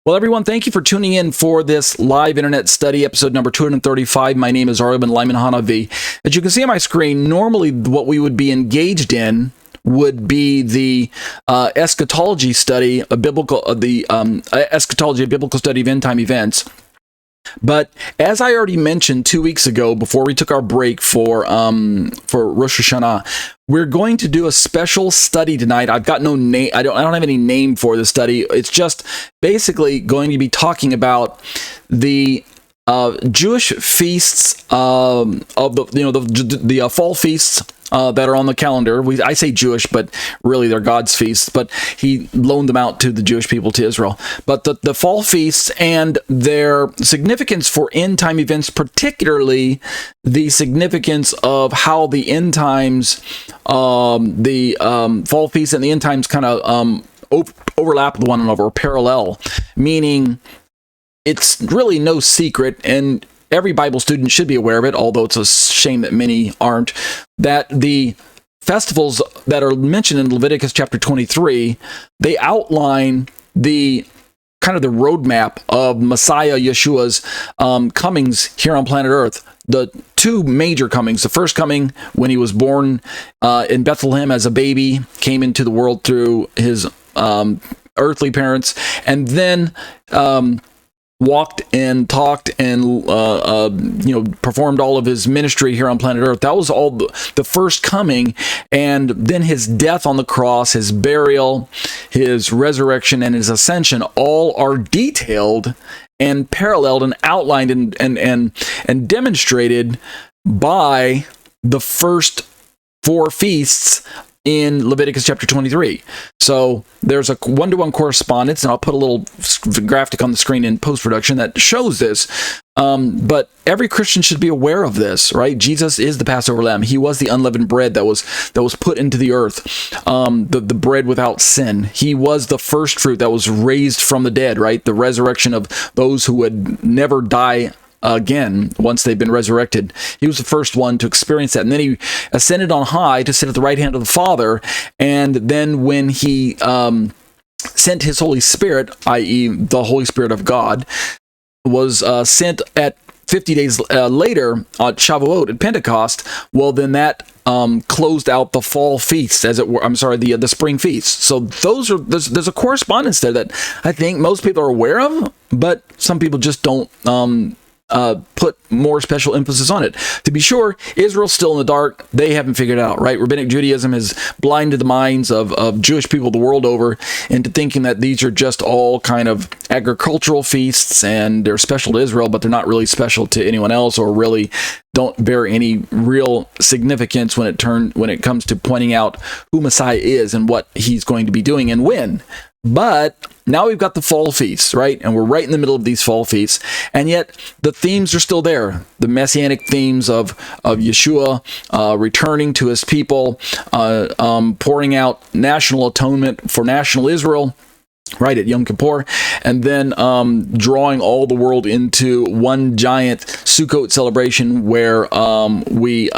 Well, everyone, thank you for tuning in for this live internet study, episode number 235. My name is Arben Lyman Hanavi. As you can see on my screen, normally what we would be engaged in would be the eschatology study, eschatology, a biblical study of end-time events. But as I already mentioned 2 weeks ago, before we took our break for Rosh Hashanah, we're going to do a special study tonight. I've got no name. I don't have any name for the study. It's just basically going to be talking about the Jewish feasts of the fall feasts that are on the calendar. I say Jewish, but really they're God's feasts, but he loaned them out to the Jewish people, to Israel. But the fall feasts and their significance for end time events, particularly the significance of how the end times, fall feasts and the end times kind of overlap with one another, or parallel, meaning it's really no secret, and every Bible student should be aware of it, although it's a shame that many aren't, that the festivals that are mentioned in Leviticus chapter 23, they outline the kind of the roadmap of Messiah Yeshua's comings here on planet Earth. The two major comings. The first coming, when he was born in Bethlehem as a baby, came into the world through his earthly parents, and then walked and talked and performed all of his ministry here on planet Earth. That was all the first coming, and then his death on the cross, his burial, his resurrection, and his ascension all are detailed and paralleled and outlined and demonstrated by the first four feasts in Leviticus chapter 23. So there's a one-to-one correspondence, and I'll put a little graphic on the screen in post-production that shows this. But every Christian should be aware of this, right? Jesus is the Passover lamb. He was the unleavened bread that was put into the earth, the bread without sin. He was the first fruit that was raised from the dead, right? The resurrection of those who would never die again once they've been resurrected. He was the first one to experience that, and then he ascended on high to sit at the right hand of the Father. And then when he sent his Holy Spirit, i.e. the Holy Spirit of God, was sent at 50 days later on Shavuot at Pentecost, well, then that closed out the fall feasts, as it were. I'm sorry, the spring feasts. So there's a correspondence there that I think most people are aware of, but some people just don't put more special emphasis on it. To be sure, Israel's still in the dark. They haven't figured it out, right? Rabbinic Judaism has blinded the minds of Jewish people the world over into thinking that these are just all kind of agricultural feasts and they're special to Israel, but they're not really special to anyone else, or really don't bear any real significance when it comes to pointing out who Messiah is and what he's going to be doing and when. But now we've got the fall feasts, right? And we're right in the middle of these fall feasts. And yet the themes are still there. The Messianic themes of Yeshua returning to his people, pouring out national atonement for national Israel, right, at Yom Kippur, and then drawing all the world into one giant Sukkot celebration where we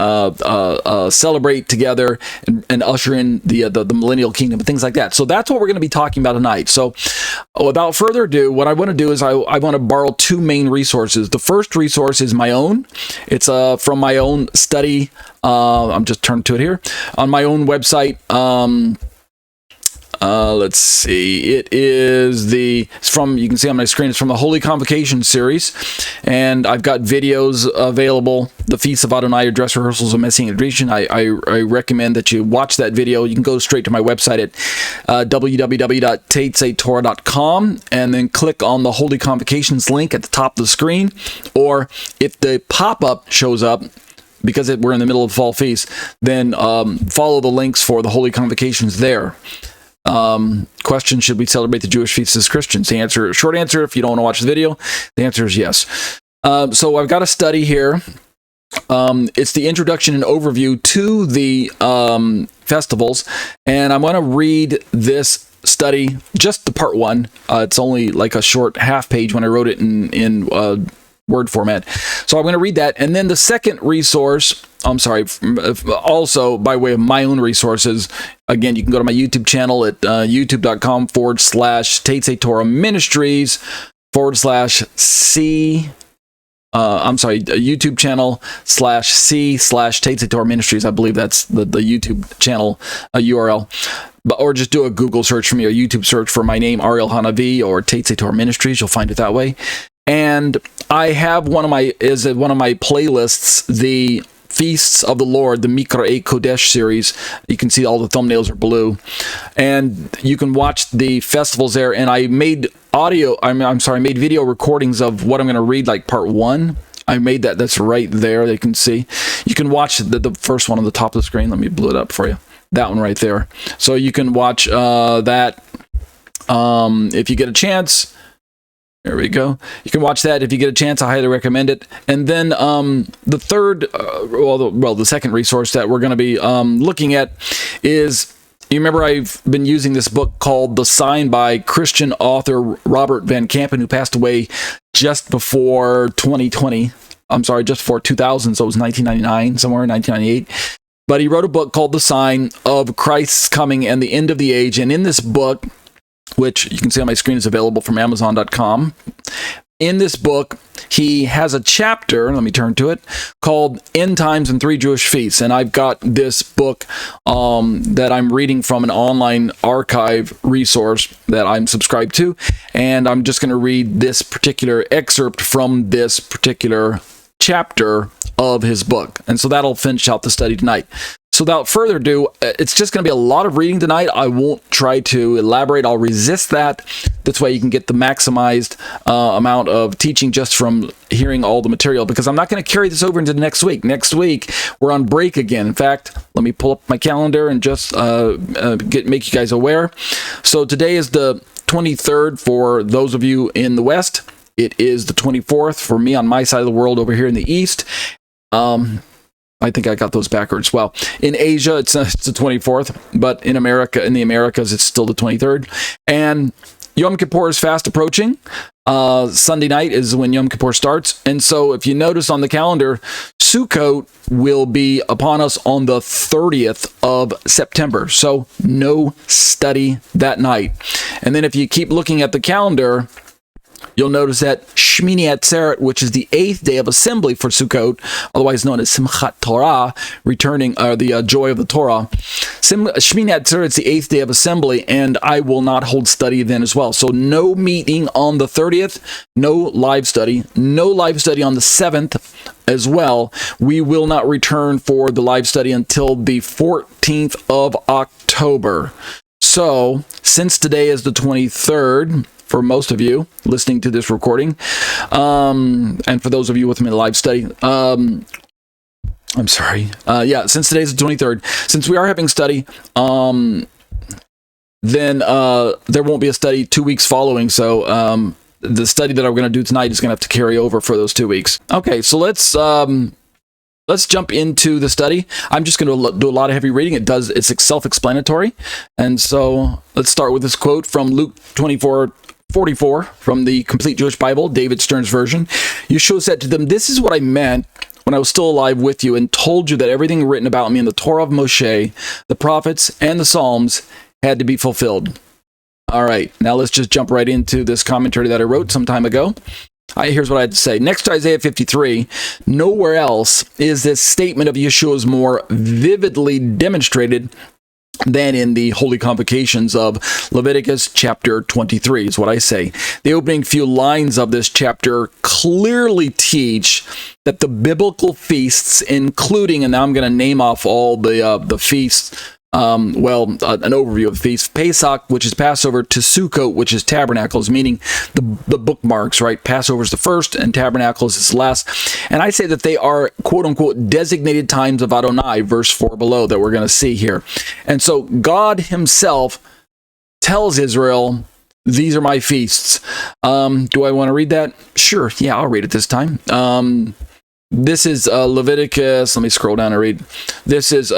celebrate together and usher in the millennial kingdom and things like that. So that's what we're going to be talking about tonight. So without further ado, what I want to do is I want to borrow two main resources. The first resource is my own. It's from my own study. I'm just turned to it here on my own website. Let's see. You can see on my screen, it's from the Holy Convocation series, and I've got videos available. The Feasts of ADONAI, or dress rehearsals of Messianic Redemption. I recommend that you watch that video. You can go straight to my website at www.tatesatorah.com and then click on the Holy Convocations link at the top of the screen, or if the pop-up shows up, because we're in the middle of the fall feast, then follow the links for the Holy Convocations there. Question: should we celebrate the Jewish feasts as Christians? The answer, short answer, if you don't want to watch the video, the answer is yes. So I've got a study here. It's the introduction and overview to the festivals, and I'm going to read this study, just the part one. It's only like a short half page when I wrote it in Word format. So I'm going to read that, and then the second resource also by way of my own resources. Again, you can go to my YouTube channel at youtube.com/Tetzei Torah Ministries /C. YouTube channel /C/Tetzei Torah Ministries. I believe that's the YouTube channel URL. Or just do a Google search for me or YouTube search for my name, Ariel Hanavi, or Tetzei Torah Ministries. You'll find it that way. And I have one of my playlists, the Feasts of the Lord, the Mikra'e Kodesh series. You can see all the thumbnails are blue. And you can watch the festivals there. And I made made video recordings of what I'm going to read, like part 1. I made that. That's right there. They can see. You can watch the first one on the top of the screen. Let me blow it up for you. That one right there. So you can watch that if you get a chance. There we go. You can watch that if you get a chance. I highly recommend it. And then the third, the second resource that we're going to be looking at is, you remember I've been using this book called The Sign by Christian author Robert Van Kampen, who passed away just before 2020. I'm sorry, just before 2000, so it was 1999, somewhere in 1998. But he wrote a book called The Sign of Christ's Coming and the End of the Age. And in this book, which you can see on my screen is available from Amazon.com. In this book, he has a chapter, let me turn to it, called End Times and 3 Jewish Feasts. And I've got this book that I'm reading from an online archive resource that I'm subscribed to. And I'm just going to read this particular excerpt from this particular chapter of his book. And so that'll finish out the study tonight. So without further ado, it's just going to be a lot of reading tonight. I won't try to elaborate. I'll resist that. This way you can get the maximized amount of teaching just from hearing all the material, because I'm not going to carry this over into the next week. Next week, we're on break again. In fact, let me pull up my calendar and just make you guys aware. So today is the 23rd for those of you in the West. It is the 24th for me on my side of the world over here in the East. I think I got those backwards. Well, in Asia, it's the 24th, but in the Americas, it's still the 23rd. And Yom Kippur is fast approaching. Sunday night is when Yom Kippur starts. And so if you notice on the calendar, Sukkot will be upon us on the 30th of September. So no study that night. And then if you keep looking at the calendar, you'll notice that Shmini Atzeret, which is the 8th day of assembly for Sukkot, otherwise known as Simchat Torah, returning the joy of the Torah. Shmini Atzeret is the 8th day of assembly, and I will not hold study then as well. So no meeting on the 30th, no live study on the 7th as well. We will not return for the live study until the 14th of October. So since today is the 23rd, for most of you listening to this recording, and for those of you with me in the live study, I'm sorry. Since today's the 23rd, since we are having study, then there won't be a study 2 weeks following. So the study that I'm going to do tonight is going to have to carry over for those 2 weeks. Okay, so let's jump into the study. I'm just going to do a lot of heavy reading. It's self-explanatory. And so let's start with this quote from Luke 24:44 from the Complete Jewish Bible, David Stern's version. Yeshua said to them, "This is what I meant when I was still alive with you and told you that everything written about me in the Torah of Moshe, the prophets, and the Psalms had to be fulfilled." All right, now let's just jump right into this commentary that I wrote some time ago. Here's what I had to say. Next to Isaiah 53, nowhere else is this statement of Yeshua's more vividly demonstrated than in the holy convocations of Leviticus chapter 23, is what I say. The opening few lines of this chapter clearly teach that the biblical feasts, including, and now I'm going to name off all the feasts, an overview of the feasts: Pesach, which is Passover, to Sukkot, which is Tabernacles, meaning the bookmarks, right? Passover is the first, and Tabernacles is the last. And I say that they are, quote-unquote, designated times of Adonai, verse 4 below, that we're going to see here. And so God himself tells Israel, these are my feasts. Do I want to read that? Sure, yeah, I'll read it this time. This is Leviticus. Let me scroll down and read. This is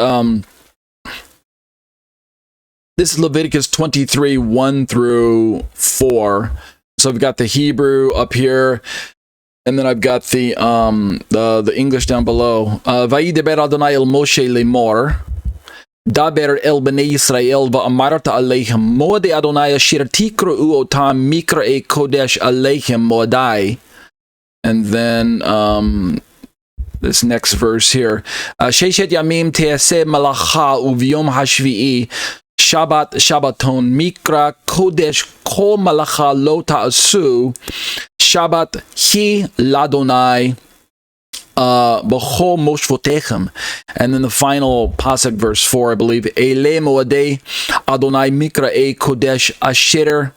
Leviticus 23, 1 through 4. So we've got the Hebrew up here. And then I've got the English down below. Vayideber Adonai el Moshe lemor. Daber el bnei Israel va'amarta aleichem mo-eydeem Adonai asher tikra'u otam mikra kodesh aleichem mo-eydeem. And then this next verse here. Sheshet yamim teaseh malacha uviyom hashvi'i Shabbat Shabbaton Mikra Kodesh Kol Malacha Lo Ta'asu Shabbat Hi Ladonai B'chol Moshvotechem. And then the final pasuk, verse 4, I believe, Ele Moadei Adonai Mikra E Kodesh Asher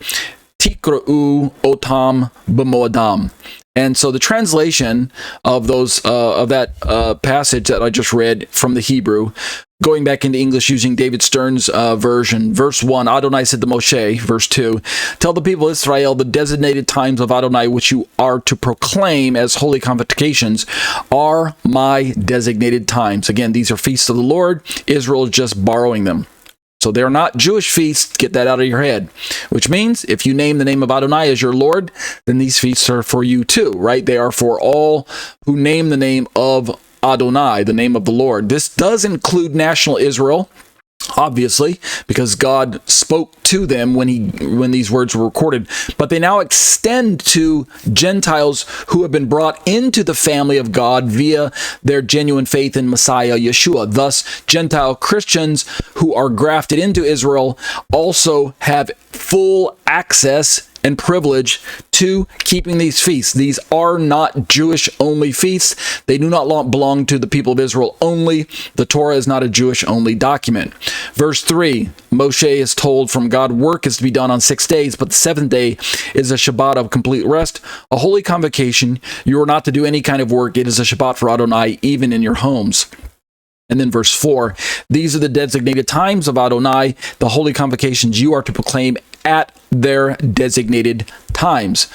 Tikra'u Otam B'moadam. And so the translation of those of that passage that I just read from the Hebrew, going back into English using David Stern's version, verse 1, Adonai said to Moshe, verse 2, tell the people of Israel the designated times of Adonai which you are to proclaim as holy convocations are my designated times. Again, these are feasts of the Lord. Israel is just borrowing them. So they're not Jewish feasts. Get that out of your head. Which means if you name the name of Adonai as your Lord, then these feasts are for you too, right? They are for all who name the name of Adonai, the name of the Lord. This does include national Israel, obviously, because God spoke to them when these words were recorded. But they now extend to Gentiles who have been brought into the family of God via their genuine faith in Messiah Yeshua. Thus, Gentile Christians who are grafted into Israel also have full access and privilege to keeping these feasts. These are not Jewish-only feasts. They do not belong to the people of Israel only. The Torah is not a Jewish-only document. Verse 3, Moshe is told from God, work is to be done on 6 days, but the seventh day is a Shabbat of complete rest, a holy convocation. You are not to do any kind of work. It is a Shabbat for Adonai, even in your homes. And then verse 4, these are the designated times of Adonai, the holy convocations you are to proclaim at their designated times.